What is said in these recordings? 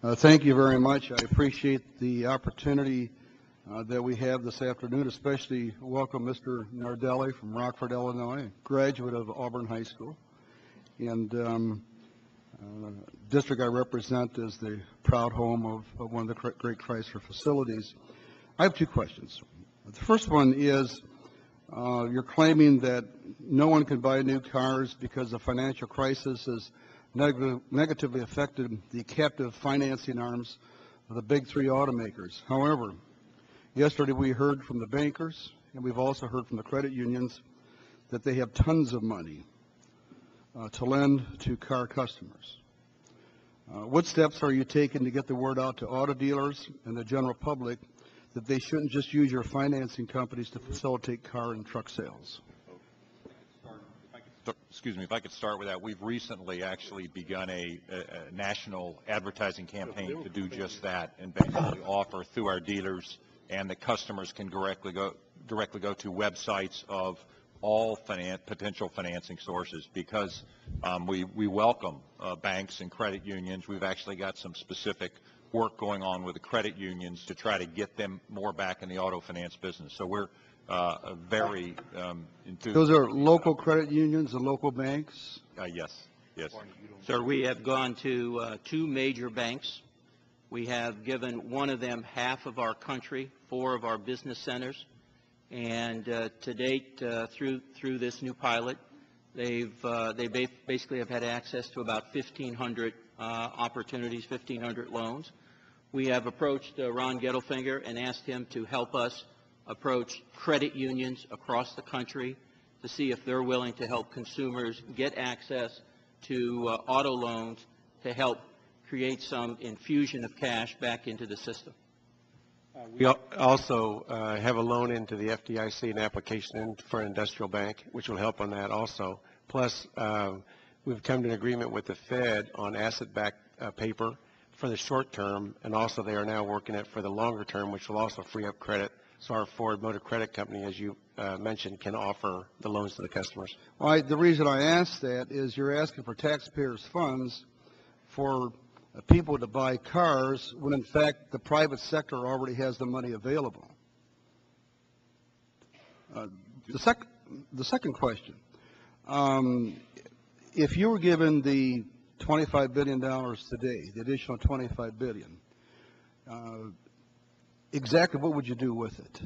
Thank you very much. I appreciate the opportunity that we have this afternoon, especially welcome Mr. Nardelli from Rockford, Illinois, a graduate of Auburn High School. And district I represent is the proud home of one of the great Chrysler facilities. I have two questions. The first one is you're claiming that no one can buy new cars because the financial crisis has negatively affected the captive financing arms of the big three automakers. However, yesterday we heard from the bankers, and we've also heard from the credit unions, that they have tons of money to lend to car customers. What steps are you taking to get the word out to auto dealers and the general public that they shouldn't just use your financing companies to facilitate car and truck sales? If I could start with that. We've recently actually begun a national advertising campaign to do just that, and basically offer through our dealers, and the customers can directly go to websites of all potential financing sources, because we welcome banks and credit unions. We've actually got some specific work going on with the credit unions to try to get them more back in the auto finance business. So we're very enthused. Those are local credit unions and local banks? Yes. Sir, we have gone to two major banks. We have given one of them half of our country, 4 of our business centers, and to date, through this new pilot, they basically have had access to about 1,500 opportunities, 1,500 loans. We have approached Ron Gettelfinger and asked him to help us approach credit unions across the country to see if they're willing to help consumers get access to auto loans to help create some infusion of cash back into the system. We also have a loan into the FDIC, an application in for an industrial bank, which will help on that also. Plus, we've come to an agreement with the Fed on asset-backed paper for the short term, and also they are now working it for the longer term, which will also free up credit. So our Ford Motor Credit Company, as you mentioned, can offer the loans to the customers. Well, the reason I ask that is you're asking for taxpayers' funds for people to buy cars when, in fact, the private sector already has the money available. The second question, if you were given the $25 billion today, the additional $25 billion, exactly what would you do with it?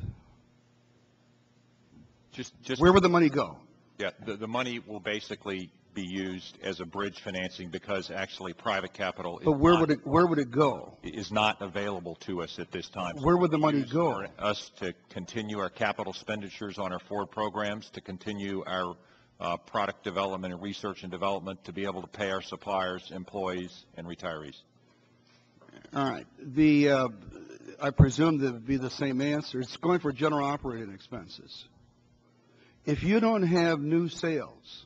Where would the money go? Yeah, the money will basically be used as a bridge financing, because actually private capital is where would it go? Is not available to us at this time. Where would the money go? For us to continue our capital expenditures on our Ford programs, to continue our product development and research and development, to be able to pay our suppliers, employees, and retirees. All right. I presume that would be the same answer. It's going for general operating expenses. If you don't have new sales,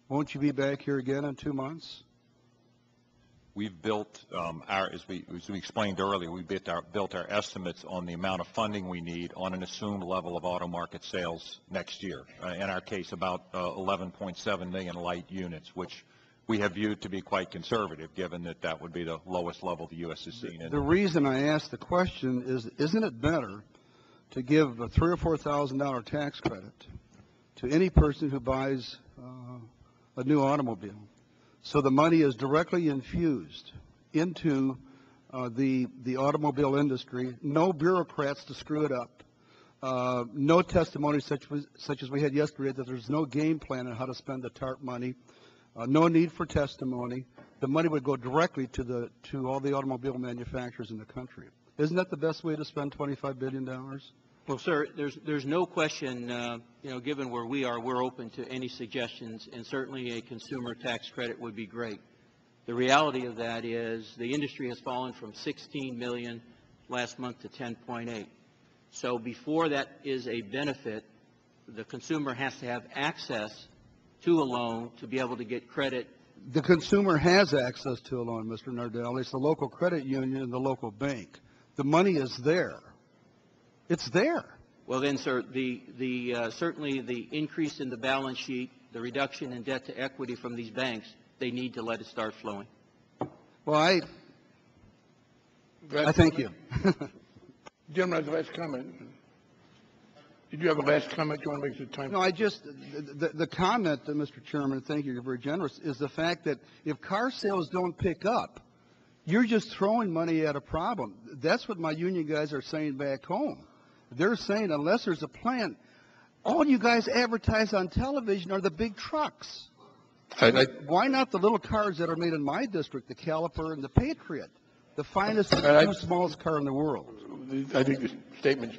won't you be back here again in 2 months? We've built as we explained earlier, we built our estimates on the amount of funding we need on an assumed level of auto market sales next year. In our case, about 11.7 million light units, which we have viewed to be quite conservative, given that that would be the lowest level the U.S. has seen. The reason I asked the question is, isn't it better to give a $3,000 or $4,000 tax credit to any person who buys a new automobile, so the money is directly infused into the automobile industry, no bureaucrats to screw it up, no testimony such as we had yesterday that there's no game plan on how to spend the TARP money, no need for testimony. The money would go directly to all the automobile manufacturers in the country. Isn't that the best way to spend $25 billion? Well, sir, there's no question, given where we are, we're open to any suggestions, and certainly a consumer tax credit would be great. The reality of that is the industry has fallen from 16 million last month to 10.8. So before that is a benefit, the consumer has to have access to a loan to be able to get credit. The consumer has access to a loan, Mr. Nardelli. It's the local credit union and the local bank. The money is there. It's there. Well then, sir, certainly the increase in the balance sheet, the reduction in debt to equity from these banks, they need to let it start flowing. Well, I thank you. Gentleman has the last comment. Did you have a last comment you want to make at the time? No, the comment, Mr. Chairman, thank you, you're very generous, is the fact that if car sales don't pick up, you're just throwing money at a problem. That's what my union guys are saying back home. They're saying unless there's a plan, all you guys advertise on television are the big trucks. Why not the little cars that are made in my district, the Caliper and the Patriot, the finest, smallest car in the world? I think the statement's been